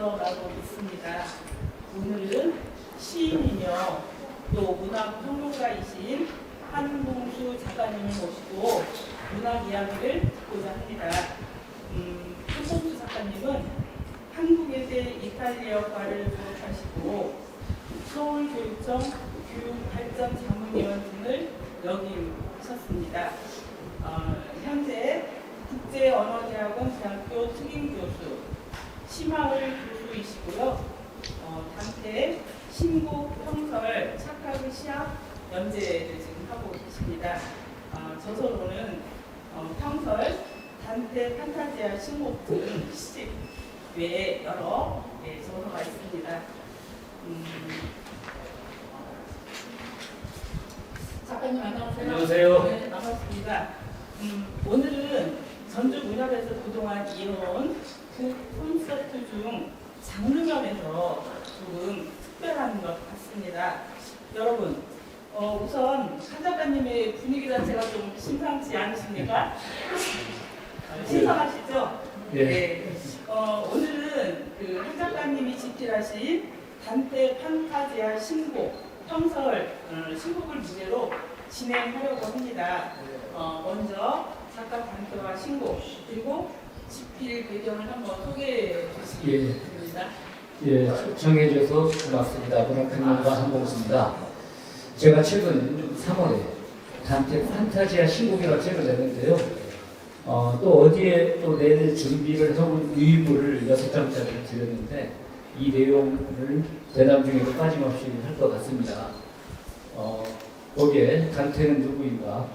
되어가고 있습니다. 오늘은 시인이며 또 문학평론가이신 한봉수 작가님을 모시고 문학 이야기를 듣고자 합니다. 한봉수 작가님은 한국외대 이탈리아과를 졸업하시고 서울교육청 교육발전자문위원 등을 역임하셨습니다. 현재 국제언어대학원 대학교 특임교수, 심화을 교수이시고요. 단태, 신곡, 평설, 착각의 시학 연재를 지금 하고 계십니다. 저서로는 평설, 단태, 판타지아, 신곡 등 시집 외에 여러 저서가 있습니다. 작가님 안녕하세요. 안녕하세요. 네, 반갑습니다. 오늘은 전주 문협에서 그동안 이어온 그 콘서트 중 장르면에서 조금 특별한 것 같습니다. 여러분, 우선 한 작가님의 분위기 자체가 좀 심상치 않으십니까? 신선하시죠? 예. 네. 오늘은 그 한 작가님이 집필하신 단태 판타지아 신곡, 평설, 신곡을 무대로 진행하려고 합니다. 먼저 작가 단태와 신곡, 그리고 집필 배경을 한번 소개해 주시겠습니다. 예, 초청해 주셔서 고맙습니다. 문학평론가 한봉수입니다. 제가 최근 3월에 단태 판타지아 신곡이라는 책을 냈는데요. 또 어디에 또 낼 준비를 해온 유인물을 6장짜리를 드렸는데 이 내용을 대담 중에도 빠짐없이 할 것 같습니다. 거기에 단태는 누구인가,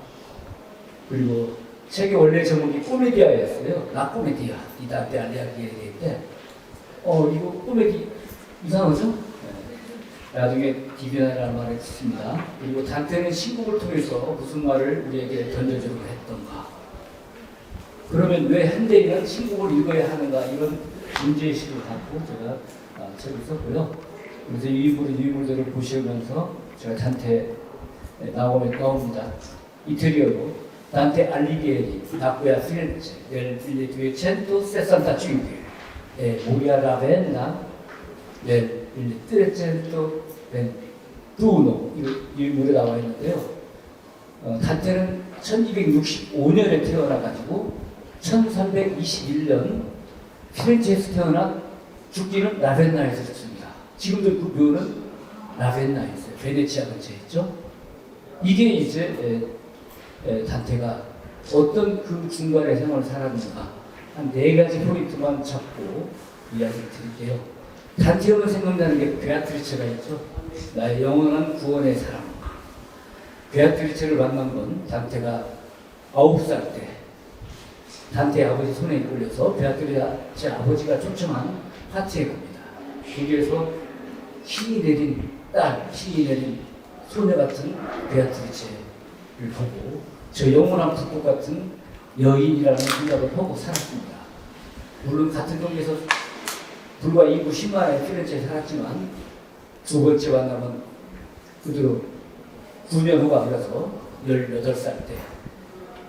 그리고 책의 원래 제목이 코미디아였어요. 라 코미디아, 이 단태 알레아기에인데 이거 코미디 이상하죠? 네. 나중에 디비나라는 말을 듣습니다. 그리고 단태는 신곡을 통해서 무슨 말을 우리에게 던져주려고 했던가, 그러면 왜 현대인은 신곡을 읽어야 하는가, 이런 문제의식을 갖고 제가 책을 썼고요. 그래서 유인물들을 보시면서 제가 단태 나옵니다. 이태리어로 단테 알리게리 나쿠야 피렌체 넬 1265 모리아 라벤나 넬 1321 이 노래 나와 있는데요. 단테는 1265년에 태어나가지고 1321년 피렌체에서 태어나 죽기는 라벤나에서 죽습니다. 지금도 그 묘는 라벤나에 있어요. 베네치아 근처에 있죠. 이게 이제 단태가 어떤 그 중간의 생활을 살았는가, 한 4가지 포인트만 잡고 이야기를 드릴게요. 단태 오면 생각나는 게 베아트리체가 있죠. 나의 영원한 구원의 사람. 베아트리체를 만난 건 단태가 9살 때 단태의 아버지 손에 이끌려서 베아트리체 아버지가 초청한 파티에 갑니다. 거기에서 신이 내린 딸, 신이 내린 소녀 같은 베아트리체를 보고 저 영원한 불꽃 같은 여인이라는 생각을 하고 살았습니다. 물론 같은 동네에서 불과 인구 10만의 피렌체에 살았지만 두 번째 만남은 그대로 9년 후가 흘러서 18살 때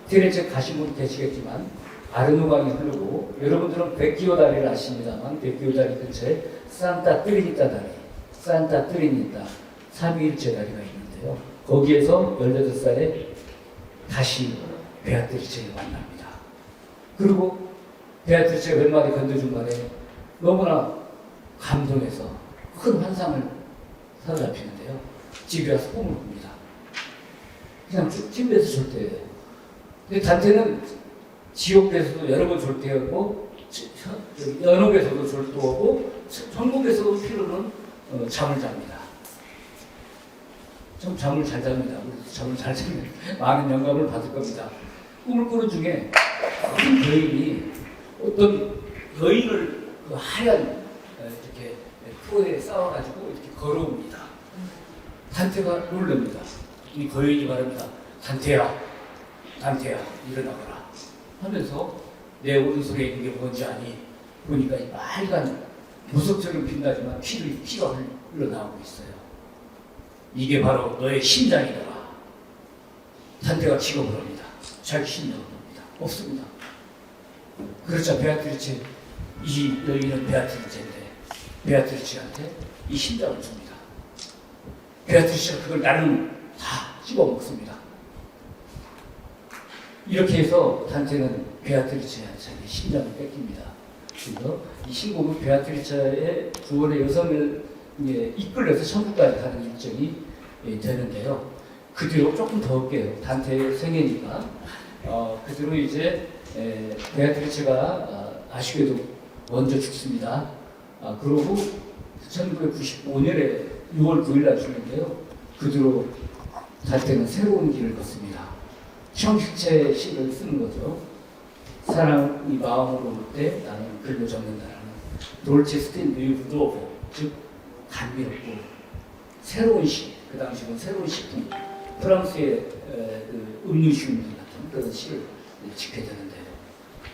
피렌체 가신 분 계시겠지만 아르노강이 흐르고, 여러분들은 백기오 다리를 아십니다만 백기오 다리 근처에 산타 트리니타 다리, 산타 트리니타 삼위일체 다리가 있는데요. 거기에서 18살에 다시 베아트리체를 만납니다. 그리고 베아트리체가 몇 마디 건져준 말에 너무나 감동해서 큰 환상을 사로잡히는데요. 집에 와서 꿈을 꿉니다. 그냥 침대에서 졸 때예요. 근데 단태는 지옥에서도 여러 번 졸대하고 연옥에서도 졸도하고 천국에서도 피로는 잠을 잡니다. 좀 잠을 잘 잡니다. 잠을 잘 자면 많은 영감을 받을 겁니다. 꿈을 꾸는 중에 큰 거인이 어떤 여인을 그 하얀 이렇게 포에 쌓아가지고 이렇게 걸어옵니다. 단태가 놀랍니다. 이 거인이 말합니다. 단태야, 단태야, 일어나거라 하면서 내 오른손에 있는 게 뭔지 아니? 보니까 이 빨간 무석처럼 빛나지만 피가 흘러나오고 있어요. 이게 바로 너의 심장이다. 단태가 직업을 합니다. 자기 심장을 합니다. 없습니다. 그렇죠. 베아트리체, 이 여인은 베아트리체인데 베아트리치한테 이 심장을 줍니다. 베아트리치가 그걸 나름 다 씹어먹습니다. 이렇게 해서 단테는 베아트리치한테 심장을 뺏깁니다. 그래서 이 신곡은 베아트리치의 구원의 여성을 이끌려서 천국까지 가는 일정이 되는데요. 그 뒤로 조금 더 올게요. 단테의 생애니까. 그 뒤로 이제 베아트리치가 아쉽게도 먼저 죽습니다. 그러고 1995년에 6월 9일 날 죽는데요. 그 뒤로 단테는 새로운 길을 걷습니다. 형식체 시를 쓰는 거죠. 사랑이 마음으로 올 때 나는 글로 적는다라는 돌체 스탠드 루도보, 즉 감미롭고 새로운 시, 그 당시는 새로운 시품, 프랑스의 그 음유시움 같은 그런 시를 짓게 되는데요.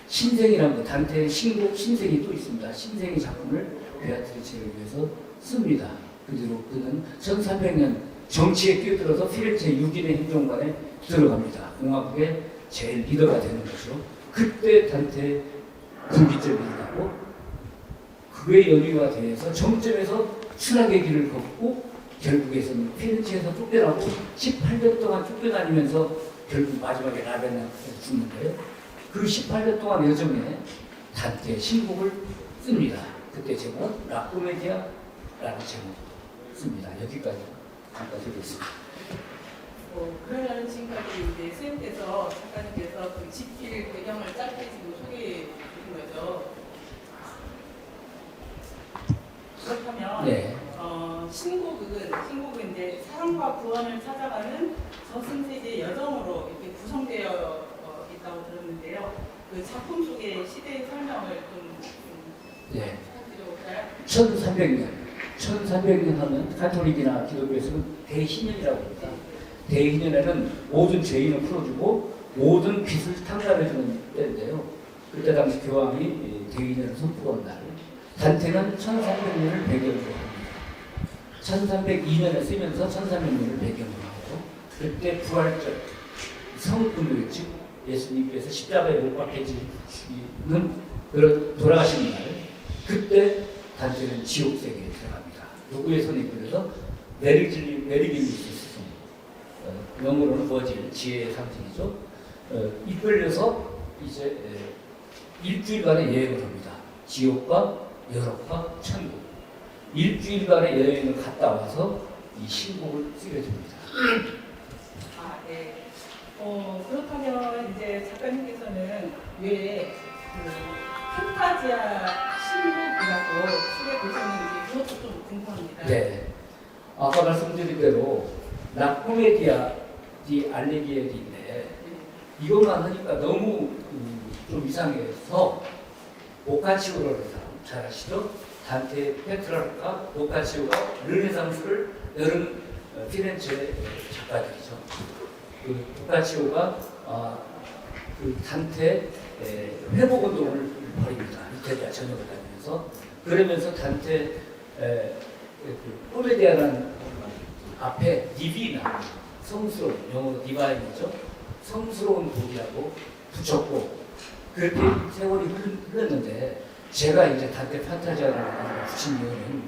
신생이라는 거, 단테의 신곡 신생이 또 있습니다. 신생의 작품을 베아트리치를 위해서 씁니다. 그 뒤로 그는 1300년 정치에 뛰어들어서 피렌체 6인의 행정관에 들어갑니다. 공화국의 제일 리더가 되는 거죠. 그때 단테 분기점이 일어나고 그의 연유가 돼서 정점에서 추락의 길을 걷고 결국에서는 피렌체에서 쫓겨나고 18년 동안 쫓겨다니면서 결국 마지막에 라벤나에서 죽는데요. 그 18년 동안 여정에 단테의 신곡을 씁니다. 그때 제목 라코메디아라는 제목 씁니다. 여기까지 잠깐 드리겠습니다. 그러면 지금까지 이제 선생님께서 작가님께서 그 집필 배경을 짧게 지금 소개해 주신 거죠. 그렇다면 네. 신곡은 이제 사랑과 구원을 찾아가는 저승세계의 여정으로 이렇게 구성되어 있다고 들었는데요. 그 작품 속의 시대의 설명을 좀 네. 부탁드려볼까요? 1300년 하면 가톨릭이나 기독교에서는 대희년이라고 합니다. 대희년에는 모든 죄인을 풀어주고 모든 빚을 탕감해주는 때인데요. 그때 당시 교황이 대희년을 선포한 날. 단테는 1300년을 배경으로 합니다. 1302년에 쓰면서 1300년을 배경으로 하고 그때 부활절 성금요일 즉 예수님께서 십자가에 못 박혀지는 그런 돌아가시는 날 그때 단테는 지옥 세계에 들어갑니다. 누구의 손에 이끌려서 메리길리스 영어로는 버질, 지혜의 상징이죠. 이끌려서 이제 일주일간의 여행을 합니다. 지옥과 여록과 천국. 일주일간의 여행을 갔다 와서 이 신곡을 쓰게 됩니다. 네. 그렇다면 이제 작가님께서는 왜 그 판타지아 신곡이라고 쓰게 되셨는지 그것도 좀 궁금합니다. 네. 아까 말씀드린 대로 라코메디아 디 알레기에리인데 이것만 하니까 너무 좀 이상해서 보카치오라는 사람 잘 아시죠? 단테 페트라르카 보카치오가 르네상스를 열은 피렌체 작가들이죠. 그 보카치오가 그 단테 회복 운동을 벌입니다. 이태리아 전역을 다니면서 그러면서 단테 그 코메디아라는 앞에 디비나 성스러운 영어로 디바인이죠. 성스러운 복이라고 붙였고 그렇게 세월이 흘렀는데 제가 이제 단테 판타지아라는 붙인 이유는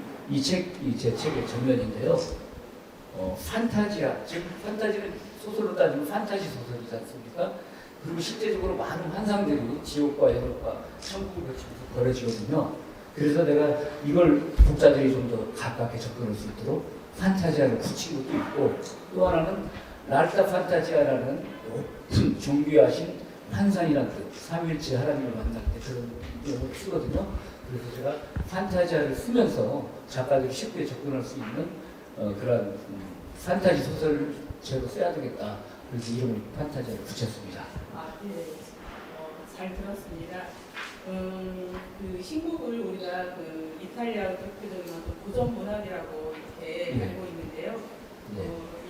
제 책의 전면인데요. 판타지아, 즉 판타지는 소설로 따지면 판타지 소설이지 않습니까? 그리고 실제적으로 많은 환상들이 지옥과 여록과 천국을 거치면서 벌어지거든요. 그래서 내가 이걸 독자들이 좀 더 가깝게 접근할 수 있도록 판타지아를 붙인 것도 있고 또 하나는 랄타 판타지아라는 높은 존귀하신 환상이라는 뜻, 삼일체 하나님을 만날 때 그런 용어를 쓰거든요. 그래서 제가 판타지아를 쓰면서 작가들이 쉽게 접근할 수 있는 그런 판타지 소설을 제로 써야 되겠다. 그래서 이름을 판타지아를 붙였습니다. 네. 잘 들었습니다. 그 신곡을 우리가 그 이탈리아로 대표적인 고전 문학이라고 이렇게 알고 있는데요.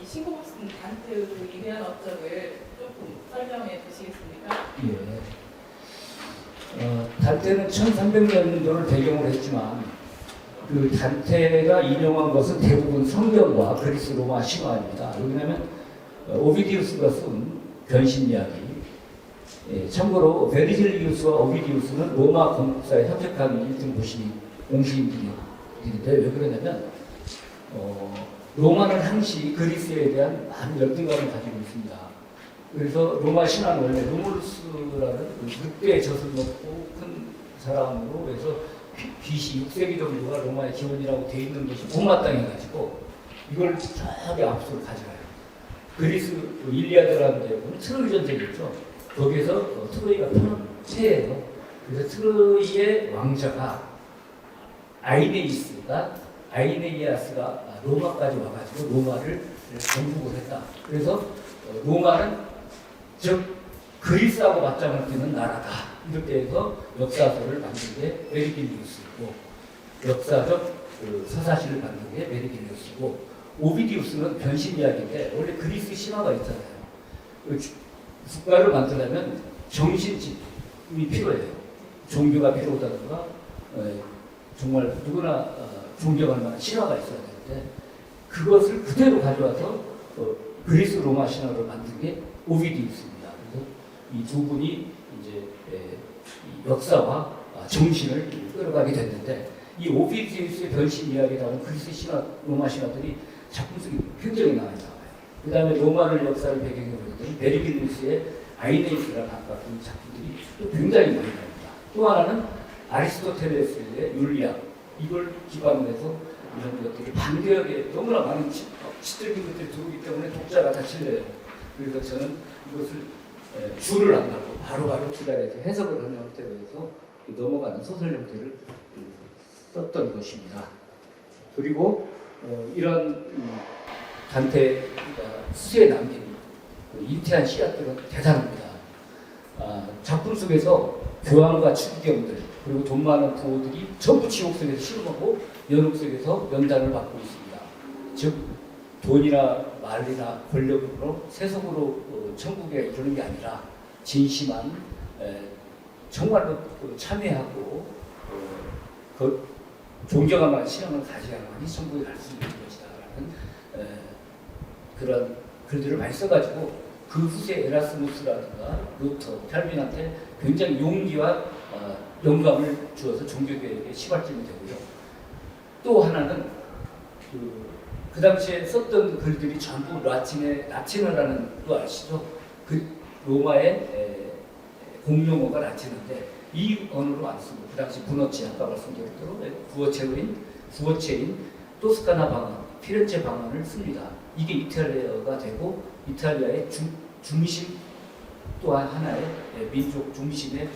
이 신곡을 쓴 단테의 그 위대한 업적을 조금 설명해 주시겠습니까? 예. 단테는 1300년도를 배경으로 했지만 그 단테가 인용한 것은 대부분 성경과 그리스 로마 신화입니다. 왜냐하면 오비디우스가 쓴 변신 이야기. 참고로 베르질리우스와 오비디우스는 로마 건국사의 협력하는 1등 공신인들이죠. 일인데 왜 그러냐면 로마는 항시 그리스에 대한 많은 열등감을 가지고 있습니다. 그래서 로마 신화는 원래 로물루스라는 늑대의 젖을 먹고 큰 사람으로 해서 BC 6세기 정도가 로마의 기원이라고 되어 있는 것이 못마땅해가지고 이걸 저기 앞으로 가져가요. 그리스 일리아드라는 데 보면 트로이 전쟁이었죠. 거기에서 트로이가 패해요. 그래서 트로이의 왕자가 아이네이아스가 로마까지 와가지고 로마를 정복을 했다. 그래서 로마는 즉 그리스하고 맞짱을 뜨는 나라다. 이렇게 해서 역사서를 만든 게 메리길리우스이고 역사적 서사시를 만든 게 메리길리우스이고 오비디우스는 변신 이야기인데 원래 그리스 신화가 있잖아요. 국가를 만들려면 정신집이 필요해요. 종교가 필요하다든가 정말 누구나 존경할 만한 신화가 있어야 되는데 그것을 그대로 가져와서 그리스 로마 신화를 만든 게 오비디우스입니다. 그래서 이 두 분이 이제 역사와 정신을 끌어가게 됐는데 이 오비디우스의 변신 이야기에 나오는 그리스 신화, 로마 신화들이 작품 속에 굉장히 많이 나와요. 그 다음에 로마를 역사를 배경으로 했던 베르길리우스의 아이네이스라는 아까 그 작품들이 또 굉장히 많이 나옵니다. 또 하나는 아리스토텔레스의 윤리학 이걸 기반으로 해서 이런 것들이 반대역에 너무나 많은 시적인 것들이 들어오기 때문에 독자가 다 질려요. 그래서 저는 이것을 줄을 안 가고 바로바로 기다려서 해석을 하는 형태로 해서 넘어가는 소설 형태를 썼던 것입니다. 그리고 이런 단테가 수에 남긴 인태한 씨앗들은 대단합니다. 작품 속에서 교황과 추기경들 그리고 돈 많은 부호들이 전부 지옥 속에서 실험하고 연옥 속에서 연단을 받고 있습니다. 즉 돈이나 말이나 권력으로 세속으로 천국에 이르는 게 아니라 진심한 정말로 참회하고 존경할 만한 신앙을 가져야만이 천국에 갈 수 있는 것이다라는 그런 글들을 많이 써가지고 그 후세 에라스무스라든가 루터, 칼빈한테 굉장히 용기와 영감을 주어서 종교개혁의 시발점이 되고요. 또 하나는 그 당시에 썼던 글들이 전부 라틴어라는 거 아시죠? 그 로마의 공용어가 라틴어인데 이 언어로 안 쓰고 그 당시 분어체 아까 말씀드린 대로 구어체인 토스카나 방언, 피렌체 방언을 씁니다. 이게 이탈리아가 되고 이탈리아의 중심 또한 하나의 민족 중심의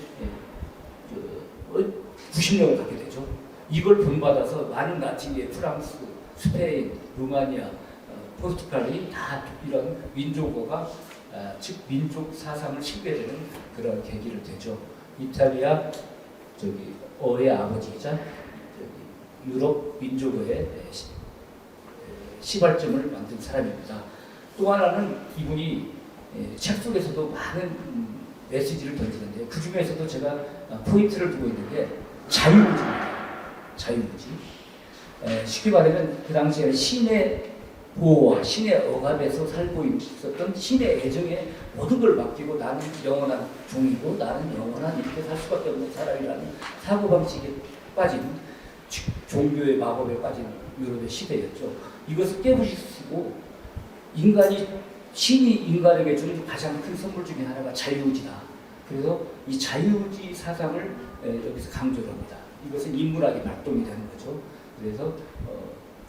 구심력을 갖게 되죠. 이걸 본받아서 많은 라틴계, 프랑스, 스페인, 루마니아, 포르투갈이 다 이런 민족어가 즉 민족 사상을 신게 되는 그런 계기를 되죠. 이탈리아 어의 아버지이자 유럽 민족어의 시발점을 만든 사람입니다. 또 하나는 이분이 책 속에서도 많은 메시지를 던지는데 그 중에서도 제가 포인트를 두고 있는 게 자유무지입니다. 자유무지. 쉽게 말하면 그 당시에 신의 보호와 신의 억압에서 살고 있었던 신의 애정에 모든 걸 맡기고 나는 영원한 종이고 나는 영원한 이렇게 살 수밖에 없는 사람이라는 사고방식에 빠진 종교의 마법에 빠진 유럽의 시대였죠. 이것을 깨부수고 신이 인간에게 준 가장 큰 선물 중에 하나가 자유의지다. 그래서 이 자유의지 사상을 여기서 강조를 합니다. 이것은 인문학의 발동이 되는 거죠. 그래서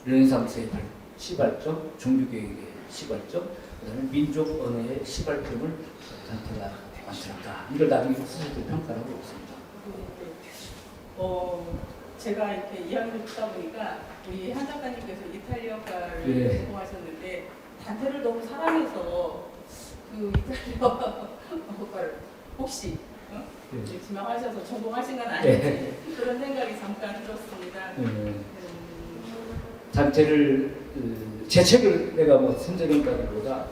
르네상스의 시발점, 종교개혁의 시발점, 그다음에 민족 언어의 시발점을 단테가 만들었다. 이걸 나중에 스스로 평가를 하고 있습니다. 제가 이렇게 이야기를 듣다 보니까 우리 한 작가님께서 이탈리아어를 네. 전공하셨는데 단테를 너무 사랑해서 그 이탈리아어를 혹시 지망하셔서 전공하신 건 아닌지 네. 그런 생각이 잠깐 들었습니다. 단테를 제 책을 내가 뭐 선정한다기보다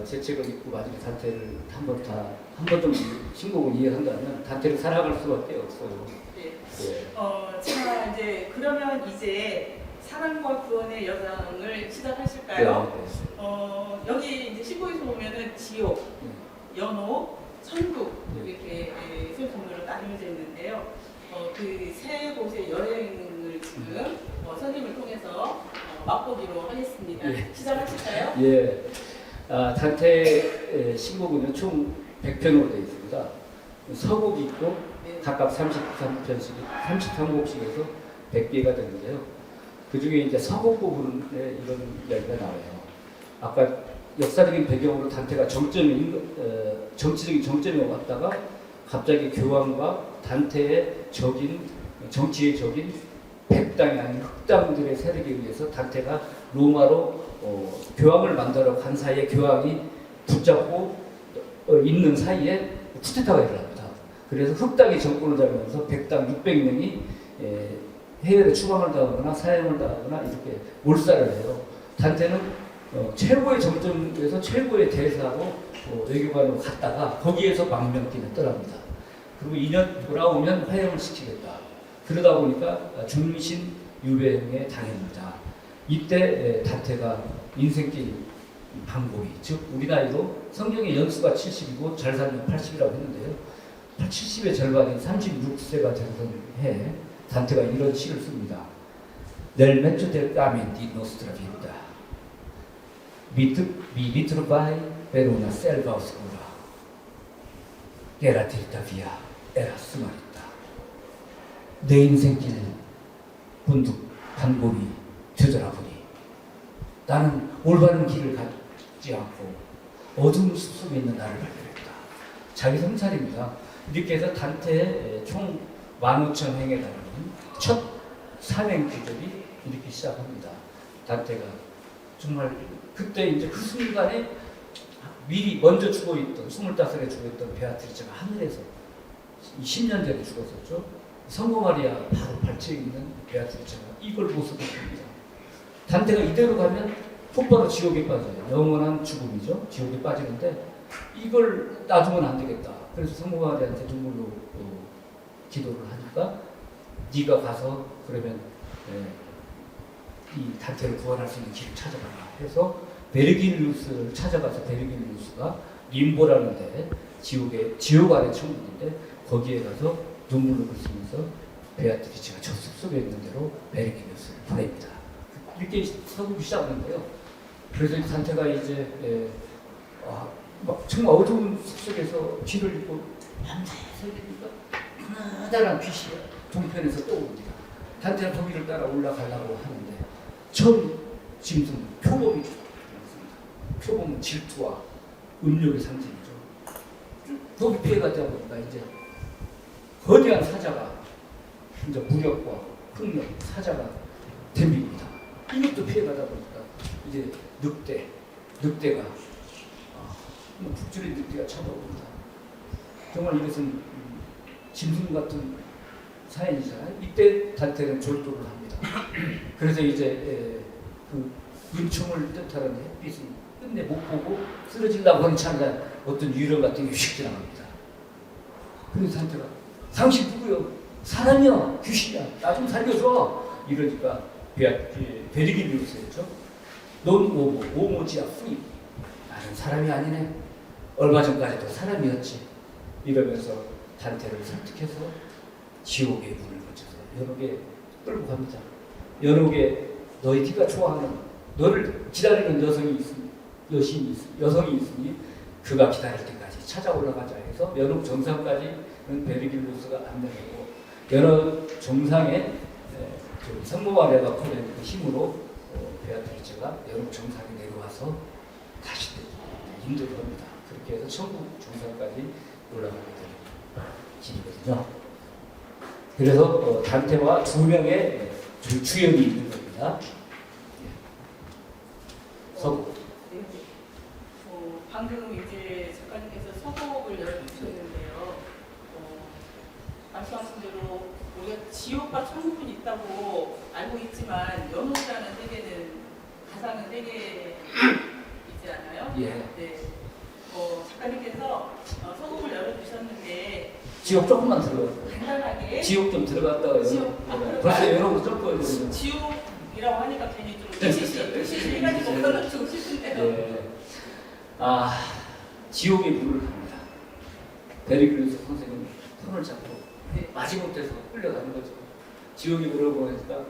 제 책을 읽고 나중에 단테를 한 번 좀 신곡을 이해한다면 단테를 사랑할 수밖에 없어요. 네. 네. 제가 이제 그러면 이제 사랑과 구원의 여정을 시작하실까요? 네. 여기 이제 신곡에서 보면은 지옥, 연옥, 천국 이렇게 세 종류로 나뉘어져 있는데요. 그 세 곳의 여행을 지금 선생님을 통해서 맛보기로 하겠습니다. 예. 시작하실까요? 예, 단테의 신곡은요 총 100편으로 되어 있습니다. 서곡이 있고 네. 각각 33편씩, 33곡씩에서 100개가 되는데요. 그 중에 이제 서곡 부분에 이런 이야기가 나와요. 아까 역사적인 배경으로 단테가 정치적인 정점에 왔다가 갑자기 교황과 단테의 정치의 적인 백당이 아닌 흑당들의 세력에 의해서 단테가 로마로 교황을 만들어 간 사이에 교황이 붙잡고 있는 사이에 쿠데타가 일어납니다. 그래서 흑당이 정권을 잡으면서 백당 600명이 해외에 추방을 당하거나 사형을 당하거나 이렇게 몰살을 해요. 단테는 최고의 정점에서 최고의 대사로 외교관으로 갔다가 거기에서 망명길을 떠납니다. 그리고 2년 돌아오면 화형을 시키겠다. 그러다 보니까 중신 유배에 당합니다. 이때 단테가 인생길 반고이, 즉 우리 나이로 성경의 연수가 70이고 잘 살면 80이라고 했는데요. 70의 절반인 36세가 되던 해 단테가 이런 시를 씁니다. Nel mezzo del cammino di nostra vita mi ritrovai per una selva oscura che era dritta via, era smarrita. 내 인생길 문득 반골이 되돌아보니 나는 올바른 길을 갖지 않고 어두운 숲속에 있는 나를 발견했다. 자기 성찰입니다. 이렇게 해서 단테의 총 15,000행에 달하는 첫 산행 기적이 이렇게 시작합니다. 단테가 정말 그때 이제 그 순간에 미리 먼저 죽어 있던 25살에 죽어 있던 베아트리체가 하늘에서 10년 전에 죽었었죠. 성모 마리아 바로 발치에 있는 베아트리체가 이걸 모습입니다. 단테가 이대로 가면 곧바로 지옥에 빠져요. 영원한 죽음이죠. 지옥에 빠지는데 이걸 놔두면 안 되겠다. 그래서 성모 마리아한테 눈물로 기도를 하니까 네가 가서 그러면 이 단테를 구원할 수 있는 길을 찾아가라 해서 베르길리우스를 찾아가서 베르길리우스가 림보라는 데 지옥 안에 천국인데 거기에 가서 눈물을 흘리면서 베아트리체가 저 숲속에 있는 대로 베르길리우스를 보냅니다. 이렇게 서곡이 시작하는데요. 그래서 단테가 이제 막 정말 어두운 숲속에서 귀를 잃고 밤새서 있으니까 커다란 귀신이 동편에서 떠오릅니다. 단테는 거기를 따라 올라가려고 하는데 처음 짐승 표범이 나왔습니다. 표범은 질투와 음욕의 상징이죠. 거기 피해가다 보니까 이제 거대한 사자가 이제 무력과 폭력 사자가 덤빕니다. 이것도 피해가다 보니까 이제 늑대가 북줄의 늑대가 찾아옵니다. 정말 이것은 짐승 같은 사연이잖아요. 이때 단테는 졸도를 합니다. 그래서 이제 그 은총을 뜻하는 햇빛을 끝내 못 보고 쓰러지려고 하는 차가 어떤 유령 같은 게 휙 지나갑니다. 그래서 단테가 당신 누구요? 사람이야? 귀신이야? 나 좀 살려줘. 이러니까 베르길리우스였죠. 넌 오모지야 프리. 나는 사람이 아니네. 얼마 전까지도 사람이었지. 이러면서 단테를 설득해서 지옥의 문을 거쳐서 여러 개 끌고 갑니다. 여러 개 너희가 좋아하는 너를 기다리는 여성이 있으니 그가 기다릴 때까지 찾아 올라가자 해서 여러 정상까지는 베르길리우스가 안내하고 여러 정상에 성모 마리아가 보낸 그 힘으로 베아트리체가 여러 정상에 내려와서 다시 인도를 합니다. 그렇게 해서 천국 정상까지 올라가게 되는 길이거든요. 그래서 단테와 두 명의 주연이 있는 겁니다. 서곡. 네. 방금 이제 작가님께서 서곡을 열어주셨는데요. 말씀하신 대로 우리가 지옥과 천국은 있다고 알고 있지만 연옥이라는 세계는 가상의 세계이지 않아요? 예. 네. 작가님께서 서곡을 열어주셨는데 지옥 조금만 들어가요. 간단하게 지옥 좀 들어갔다가 벌써 여러분 쫓고 지옥이라고 하니까 괜히 좀 의시시 해가지고 걸어주고 싶은데요. 네. 지옥의 문을 갑니다. 베르길리우스 선생님 손을 잡고 네. 마지못해서 끌려가는 거죠. 지옥의 문을 보니까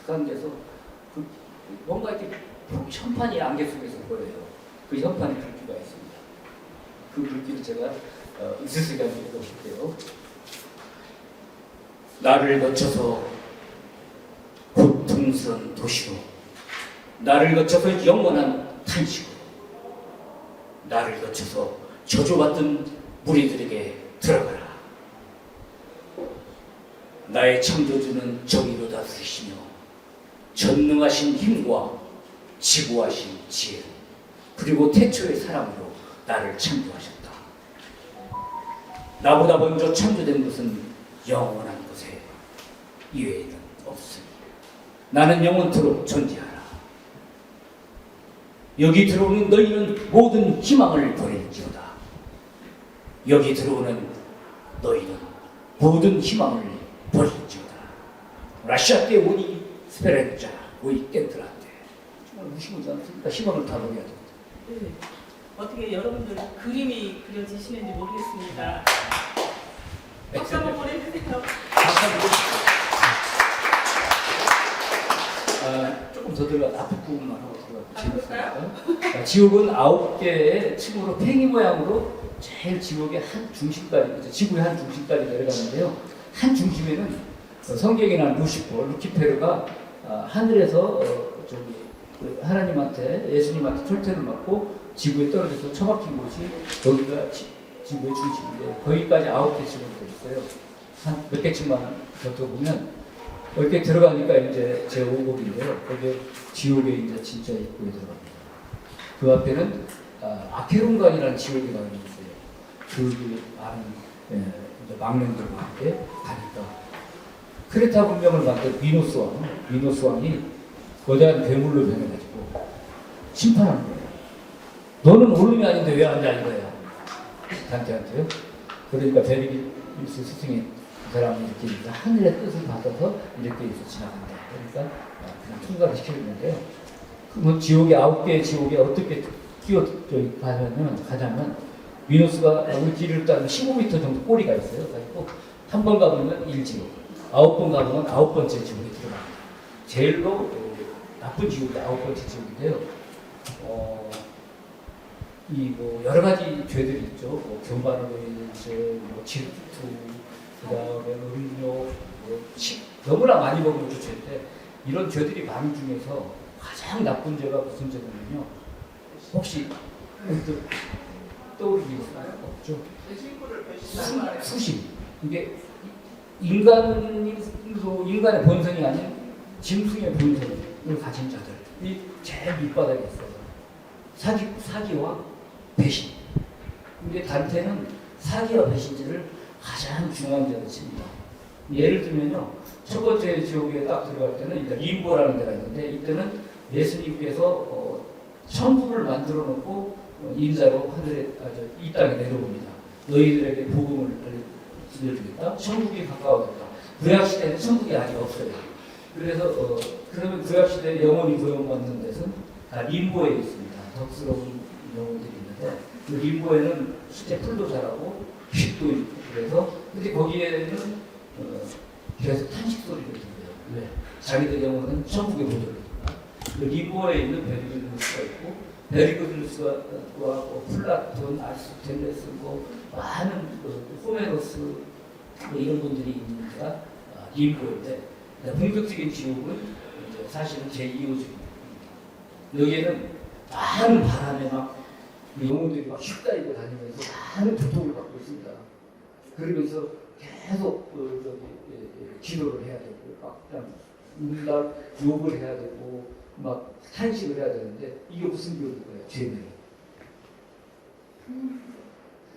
가운데서 그 뭔가 이렇게 현판이 안개 속에서 보여요. 그 현판에 불기가 있습니다. 그 불기를 제가 있을 시간에 읽어볼게요. 나를 거쳐서 고통스러운 도시로, 나를 거쳐서 영원한 탄식으로, 나를 거쳐서 저주받던 무리들에게 들어가라. 나의 창조주는 정의로 다스리시며 전능하신 힘과 지구하신 지혜, 그리고 태초의 사랑으로 나를 창조하셨다. 나보다 먼저 창조된 것은 영원한 것에 이외에는 없으니 나는 영원토록 존재하라. 여기 들어오는 너희는 모든 희망을 버릴지어다. 여기 들어오는 너희는 모든 희망을 버릴지어다. 라시아 때 오니 스페란자 오이 깬들한테 정말 무시무지 않습니까? 희망을 다 버려야 됩니다. 네. 어떻게 여러분들 그림이 그려지시는지 모르겠습니다. 박수 한번 보내주세요. 조금 더 들어가 앞부분만 하고 들어가. 지옥은 9개의 층으로 팽이 모양으로 제일 지옥의 한 중심까지, 지구의 한 중심까지 내려가는데요. 한 중심에는 성경이나 루키페르가 하늘에서 하나님한테, 예수님한테 철퇴를 맞고 지구에 떨어져서 처박힌 곳이 거기가 지구의 중심인데, 거기까지 9개 층으로 되어 있어요. 한 몇 개 층만 겹쳐보면 이렇게 들어가니까 이제 제5곡인데요. 거기에 지옥의 이제 진짜 입구에 들어갑니다. 그 앞에는 아케론강이라는 지옥의 강이 있어요. 그 많은 망령들과 함께 가니까 크레타 문명을 만든 미노스 왕이 거대한 괴물로 변해가지고 심판하는 거예요. 너는 오름이 아닌데 왜 앉아 이거야? 단테한테요. 그러니까 베르기우스 스승이 그 사람이 이렇게 하늘의 뜻을 받아서 이렇게 해서 지나간다. 그러니까 그냥 통과를 시키는데요. 그 지옥의 9개의 지옥에 어떻게 가냐면 미노스가 우리 길을 따르면 15m 정도 꼬리가 있어요. 그리고 한 번 가보면 1지옥, 9번 가보면 9번째 지옥에 들어갑니다. 제일로 나쁜 지옥이 9번째 지옥인데요. 여러 가지 죄들이 있죠. 교만으로 인한 죄, 질투, 그다음에 음료, 너무나 많이 먹는 것도 죄인데, 이런 죄들이 많은 중에서 가장 나쁜 죄가 무슨 죄냐면요. 혹시 떠오르는 게 없죠? 수심. 이게 인간의 본성이 아닌 짐승의 본성을 가진 자들이 제일 밑바닥에 있어요. 사기와 배신. 근데 단테는 사기와 배신죄를 가장 중요한 죄로 칩니다. 예를 들면요, 첫 번째 지옥에 딱 들어갈 때는 이제 림보라는 데가 있는데, 이때는 예수님께서 천국을 만들어 놓고 인자로 하늘에 이 땅에 내려옵니다. 너희들에게 복음을 들려주겠다. 천국이 가까워졌다. 구약 시대는 천국이 아직 없어요. 그래서 그러면 구약 시대에 영혼이 구원받는 데서는 다 림보에 있습니다. 덕스러운 영혼들이 있는데, 그 림보에는 실제 풀도 자라고 빛도 있고, 그래서 근데 거기에는 계속 탄식 소리를 들려요. 왜? 자기들 영혼은 천국에 못 오르니까. 림보에 있는 베르기누스가 있고, 베르기누스와 플라톤, 아리스토텔레스, 많은 호메로스 이런 분들이 있는 데가 림보인데, 본격적인 지옥은 이제 사실은 제2호지입니다. 여기에는 많은 바람에 막 영혼들이 막 휩싸이고 다니면서 많은 고통을 받고 있습니다. 그러면서 계속 기도를 해야 되고, 막 그냥 욕을 해야 되고, 막 탄식을 해야 되는데, 이게 무슨 기억일까요? 죄명이.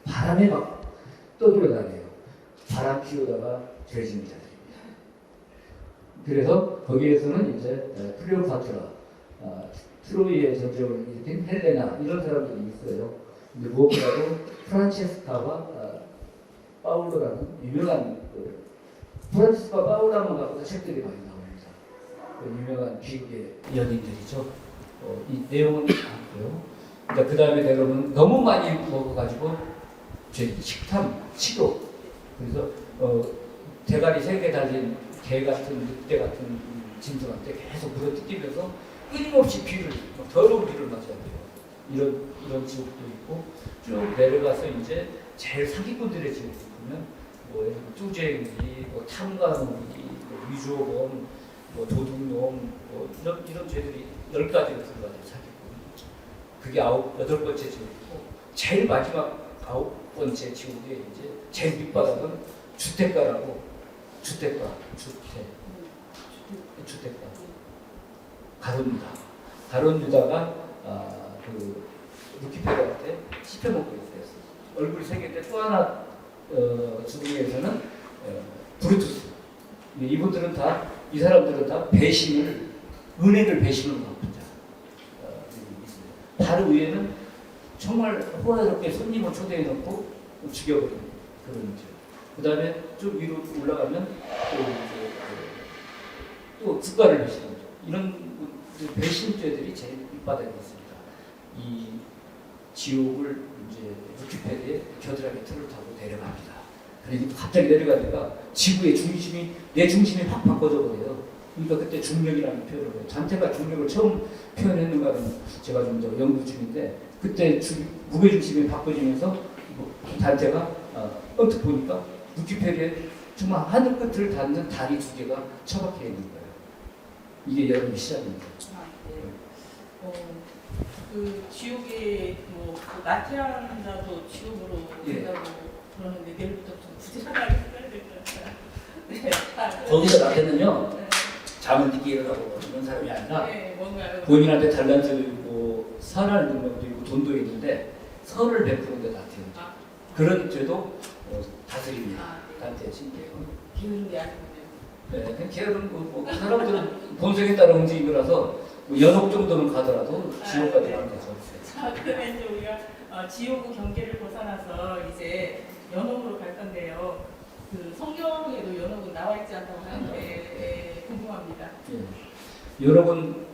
바람에 막 떠돌아다녀요. 바람 피우다가 죄진 자들입니다. 그래서 거기에서는 이제 클레오파트라, 트로이의 전쟁을 일으킨 헬레나, 이런 사람들이 있어요. 근데 무엇보다도 프란체스카와 파울로라는 유명한 프란체스카 파울라만 갖고 책들이 많이 나옵니다. 유명한 비극의 연인들이죠. 이 내용은 않고요. 그 다음에 내려오면 너무 많이 먹어가지고 식탐, 식욕. 그래서 대가리 3개 달린 개 같은 늑대 같은 짐승한테 계속 물어뜯기면서 끊임없이 비를, 더러운 비를 맞아야 돼요. 이런 지옥도 있고, 쭉 내려가서 이제 제일 사기꾼들의 지옥을 보면, 뭐, 뚜쟁이, 뭐, 탐관오기, 뭐, 위조범, 뭐, 도둑놈, 뭐, 이런 죄들이 10가지가 들어가죠, 사기꾼. 그게 여덟 번째 지옥이고, 제일 마지막 9번째 지옥에 이제 제일 밑바닥은 주택가라고, 주택가. 가론 유다가 그 루키페더한테 씹혀먹고 있어요. 얼굴이 생겼는데 또 하나 중에서는 브루투스. 이분들은 다, 이 사람들은 다 은혜를 배신으로 갚은 자. 바로 위에는 정말 호화롭게 손님을 초대해놓고 죽여버리는 그런 죄. 그 다음에 좀 위로 올라가면 또 국가를 배신하는 죄. 이런 배신죄들이 제일 밑바닥에 있습니다. 이 지옥을 이제 루키페드에 겨드랑이 틀을 타고 내려갑니다. 그러니까 갑자기 내려가니까 지구의 중심이, 내 중심이 확 바꿔져 버려요. 그러니까 그때 중력이라는 표현을 해요. 단테가 중력을 처음 표현했는가는 제가 좀 연구 중인데, 그때 무게중심이 바꿔지면서 단테가 언뜻 보니까 루키페드에 정말 하늘 끝을 닿는 달이 2개가 처박혀 있는 거예요. 이게 여름의 시작입니다. 그 지옥에 뭐 나태한자도 지옥으로 된다고 그러는데 내일부터 좀 부지런하게 해야 될 것 같아요. 네. 거기서 나태는요, 잠을 늦게 일어나고 이런 사람이 아니라 뭔가요? 본인한테 달란트도 있고 선할 능력도 있고 돈도 있는데 선을 베푸는데 나태한 자. 그런 죄도 다스립니다. 단테의 신기해요. 기운이 아니군요. 네, 게으른 그 사람들은 본성에 따라 움직이고 나서 연옥 정도는 가더라도 지옥까지 가는 거죠. 자, 그러면 이제 우리가 지옥의 경계를 벗어나서 이제 연옥으로 갈 건데요. 그 성경에도 연옥은 나와 있지 않다고 하는데 궁금합니다. 연옥은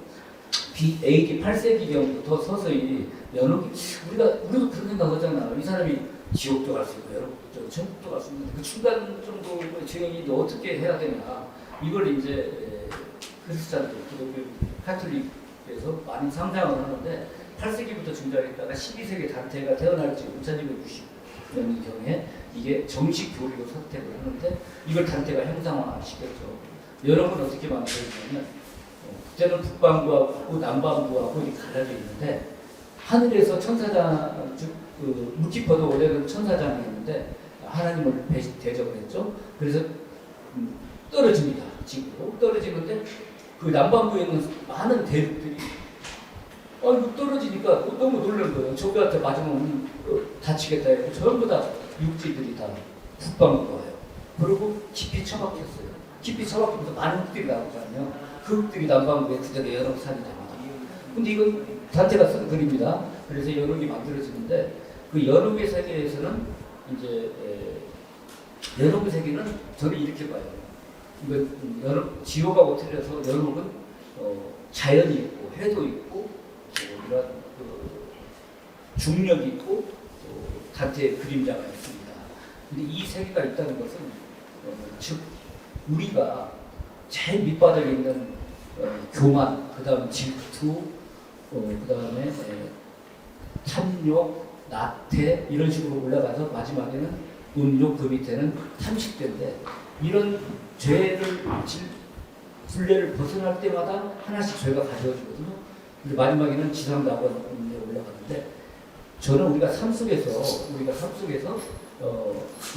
AD 8세기경부터 서서히 연옥이 우리도 그런 생각하잖아. 이 사람이 지옥도 갈 수 있고 연옥도 천국도 갈 수 있는데 그 중간 정도의 죄인이 어떻게 해야 되나, 이걸 이제 크리스찬들, 기독교, 카톨릭에서 많이 상상을 하는데, 8세기부터 등장했다가 12세기 단테가 태어날지 5260년경에 이게 정식 교리로 선택을 하는데, 이걸 단테가 형상화시켰죠. 여러분 어떻게 만들어지냐면, 그때는 북반구하고 남반구하고 이렇게 갈라져 있는데, 하늘에서 천사장, 즉 루키퍼도 원래는 천사장이었는데 하나님을 대적을 했죠. 그래서 떨어집니다. 지구로 떨어지는데, 그 남반구에 있는 많은 대륙들이 떨어지니까 너무 놀란 거예요. 저기한테 맞으면 다치겠다 해서 전부 다 육지들이 다 북방으로 와요. 그리고 깊이 처박혔어요. 깊이 처박히면서 많은 흙들이 나오잖아요. 그 흙들이 남반구에 그대로 연옥산이 됩니다. 근데 이건 단테가 쓴 글입니다. 그래서 연옥이 만들어지는데, 그 연옥의 세계에서는 이제 연옥의 세계는 저는 이렇게 봐요. 이거 지옥하고 틀려서 연옥은 자연이 있고 해도 있고 이런 중력이 있고 단테의 그림자가 있습니다. 근데 이 세계가 있다는 것은 즉 우리가 제일 밑바닥에 있는 교만, 그 다음 질투, 그 다음에 탐욕, 나태 이런 식으로 올라가서 마지막에는 음욕, 그 밑에는 탐식대인데, 이런 죄를 분례를 벗어날 때마다 하나씩 죄가 가져지거든요. 근데 마지막에는 지상낙원에 올라가는데, 저는 우리가 삶 속에서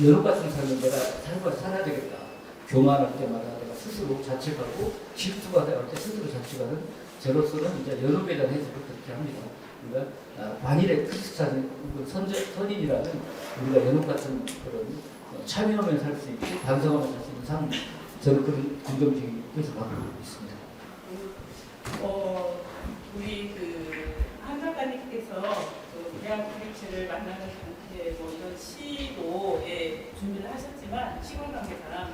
연옥 같은 삶을 내가 살아야 되겠다. 교만할 때마다 내가 스스로 자책하고, 질투가 될 때 스스로 자책하는, 저로서는 이제 연옥에 대한 해석을 그렇게 합니다. 우리가 만일의 크리스찬 선인이라면 우리가 연옥 같은 그런 참여하면 살 수 있고 반성하면 살 수 있는 삶, 저는 그런 긍정적인 해석을 하고 있습니다. 우리 한 작가님께서 대학 브리츠를 만나는 단체 이런 시도 준비를 하셨지만 시간 관계상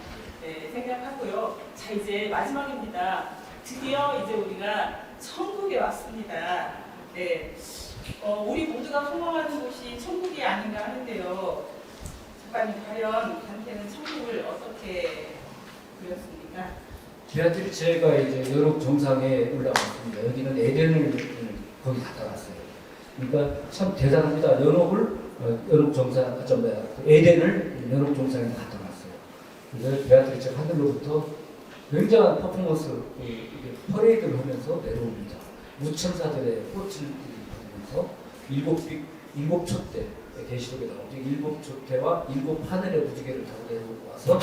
생각하고요. 자, 이제 마지막입니다. 드디어 이제 우리가 천국에 왔습니다. 네, 우리 모두가 소망하는 곳이 천국이 아닌가 하는데요. 작가님, 과연 단테는 천국을 어떻게 그렸습니까? 베아트리체가 이제 연옥 정상에 올라갔습니다. 여기는 에덴을 거기 갖다 놨어요. 그러니까 참 대단합니다. 연옥 정상, 에덴을 연옥 정상에 갖다 놨어요. 그래서 베아트리체가 하늘로부터 굉장한 퍼포먼스, 퍼레이드를 하면서 내려옵니다. 무천사들의 꽃을 부르면서 일곱 촛대, 계시록에 나오죠. 일곱 촛대와 일곱 하늘의 무지개를 타고 내려와서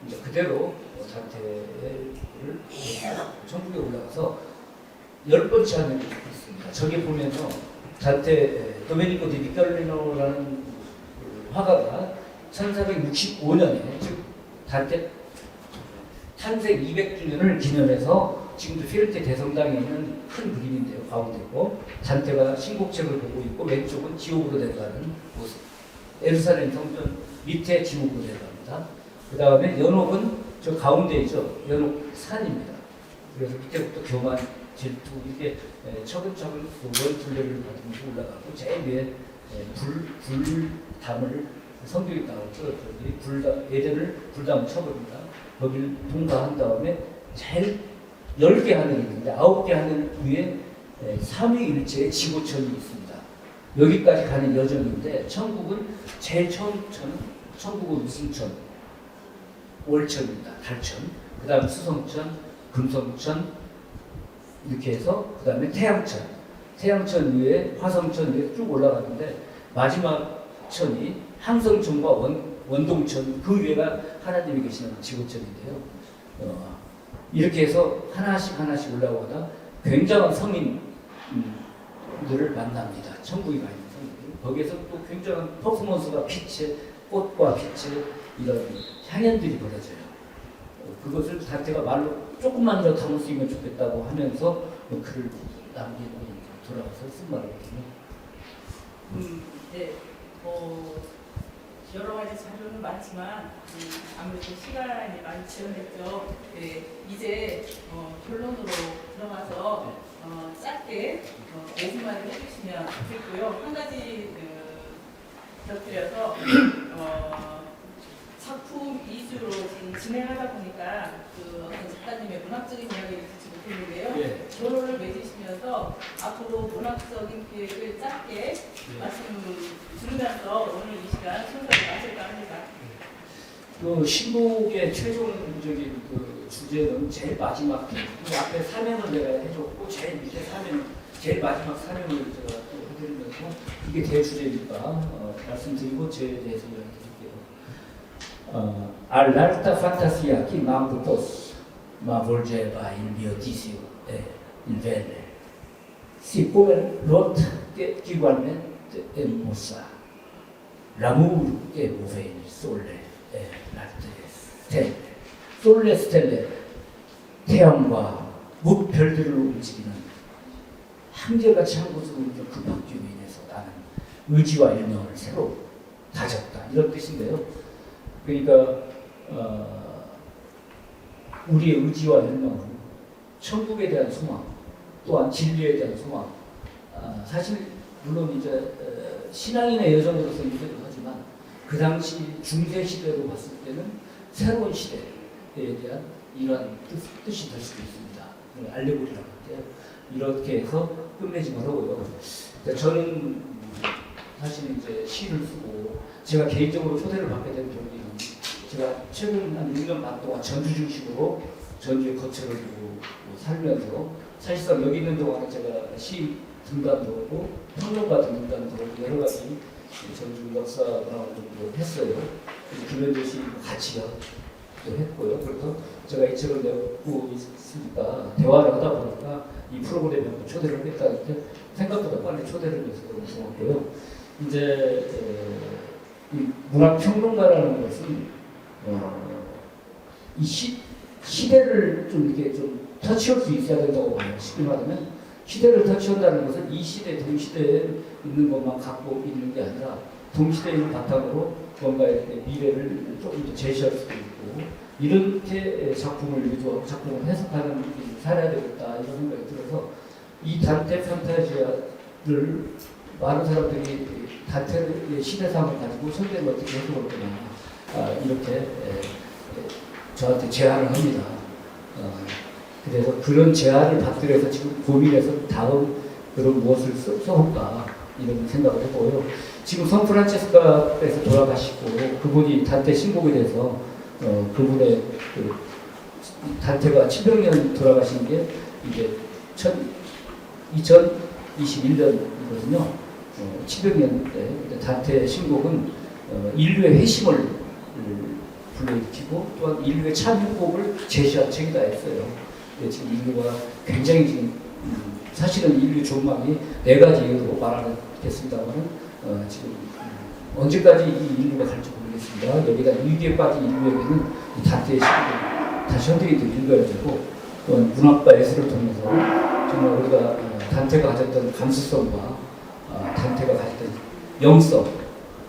이제 그대로 잔태를 천국에 올라가서 10번째 하늘이 있습니다. 저기 보면요, 잔태 도메니코 디 니콜리노라는 화가가 1465년에 즉 잔태 탄생 200주년을 기념해서 지금도 피레테 대성당에 있는 큰 그림인데요. 가운데고 잔태가 신곡책을 보고 있고 왼쪽은 지옥으로 내려가는 모습. 예루살렘 성전 밑에 지옥으로 내려갑니다. 그 다음에 연옥은 저 가운데 있죠. 연옥 산입니다. 그래서 밑에부터 교만, 질투 이렇게 차근차근 원둘레를 받으면서 올라가고 제일 위에 불담을 성경에 나오죠. 에덴을 불담을 쳐버립니다. 거기를 통과한 다음에 제일 10개 하늘이 있는데 9개 하늘 위에 삼위일체의 지구천이 있습니다. 여기까지 가는 여정인데 천국은 제일 처음 천국은 우승천, 월천입니다. 달천, 그 다음 수성천, 금성천 이렇게 해서 그 다음에 태양천 위에 화성천 위에 쭉 올라가는데 마지막 천이 항성천과 원동천 그 위에가 하나님이 계시는 지구천인데요. 이렇게 해서 하나씩 올라가다 굉장한 성인들을 만납니다. 천국에 가 있는 성인들. 거기에서 또 굉장한 퍼포먼스가 꽃과 빛의 이런 향연들이 벌어져요. 그것을 단테가 말로 조금만이라도 담을 수 있으면 좋겠다고 하면서 글을 남기고 돌아와서 쓴 말이거든요. 네. 여러 가지 자료는 많지만 아무래도 시간이 많이 지연됐죠. 네, 이제 결론으로 들어가서 짧게 5분만 해주시면 좋겠고요. 한 가지 곁들여서 작품 위주로 지금 진행하다 보니까 어떤 작가님의 문학적인 이야기를 듣지 못했는데요. 예. 결론을 맺으시면서 앞으로 문학적인 계획을 짧게 말씀 들으면서 오늘 이 시간 순서를 마칠까 합니다. 그 신곡의 최종적인 그 주제는 제일 마지막 그 앞에 사명을 내가 해줬고 제일 밑에 제일 마지막 사명을 제가 또 해드리면서 이게 대주제니까 말씀드리고 저에 대해서 이야기드릴게요. All'alta fantasia chi manco tos, ma volgeva il mio disio e il venne. Siccome l'autre che ugualmente è mossa, l'amour che muove il sole e l'altre stelle. 솔레 스텔레, 태양과 무별들을 움직이는 한결같이 한 곳으로 급박기로 인해서 나는 의지와 일명을 새로 다졌다. 이런 뜻인데요. 그러니까 우리의 의지와 일명은 천국에 대한 소망, 또한 진리에 대한 소망. 사실 물론 이제 신앙인의 여정으로서 이기도 하지만 그 당시 중세 시대로 봤을 때는 새로운 시대에 대한 이러한 뜻이 될 수도 있습니다. 알레고리라고 할게요. 이렇게 해서 끝내지 말라고요. 저는 사실 이제 시를 쓰고 제가 개인적으로 초대를 받게 된 계기는 제가 최근 한 1년 반 동안 전주 중심으로 전주에 거처를 두고 살면서 사실상 여기 있는 동안에 제가 시 등단도 하고 평론가 등단도 하고 여러 가지 전주 역사 문화활동도 했어요. 김현조씨 같이 또 했고요. 그래서 제가 이 책을 내고 있으니까 대화를 하다 보니까 이 프로그램에 초대를 하겠다는데 생각보다 빨리 초대를 해서 너무 고맙고요. 이제 이 문학평론가라는 것은 이 시대를 좀 이렇게 좀 터치할 수 있어야 된다고 봐요. 쉽게 말하면 시대를 터치한다는 것은 이 시대 동시대에 있는 것만 갖고 있는 게 아니라 동시대에 있는 바탕으로 뭔가의 미래를 조금 더 제시할 수도 있고 이렇게 작품을 유도하고 작품을 해석하는 일이 살아야 되겠다 이런 생각이 들어서 이 단테 판타지아를 많은 사람들이 단테의 시대상을 가지고 현대를 어떻게 해석할 거냐 이렇게 저한테 제안을 합니다. 그래서 그런 제안을 받들어서 지금 고민해서 다음 그런 무엇을 써볼까 이런 생각을 해보고요. 지금 성프란체스카에서 돌아가시고 그분이 단테 신곡에 대해서 그분의 그 단테가 700년 돌아가신 게 이제 2021년이거든요. 700년 때 단테 신곡은 인류의 회심을 불러일으키고 또한 인류의 참회복을 제시한 책이다 했어요. 지금 인류가 굉장히 지금 사실은 인류 전망이 네 가지 이유로 말하겠습니다만 지금 언제까지 이 인류가 갈지 모르겠습니다. 여기다 위기에 빠진 인류에게는 이 단테의 시를 다시 현대인들 읽어야 되고 또한 문학과 예술을 통해서 정말 우리가 단테가 가졌던 감수성과 단테가 가졌던 영성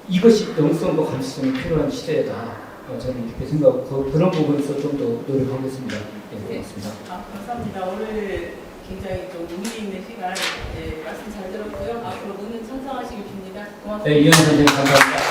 이것이 영성과 감수성이 필요한 시대다. 저는 이렇게 생각하고 그런 부분에서 좀 더 노력하겠습니다. 네, 고맙습니다. 감사합니다. 오늘 굉장히 좀 의미 있는 시간 말씀 잘 들었고요. 앞으로 눈은 창창하시길 빕니다. 고맙습니다. 네, 이현 선생님 감사합니다.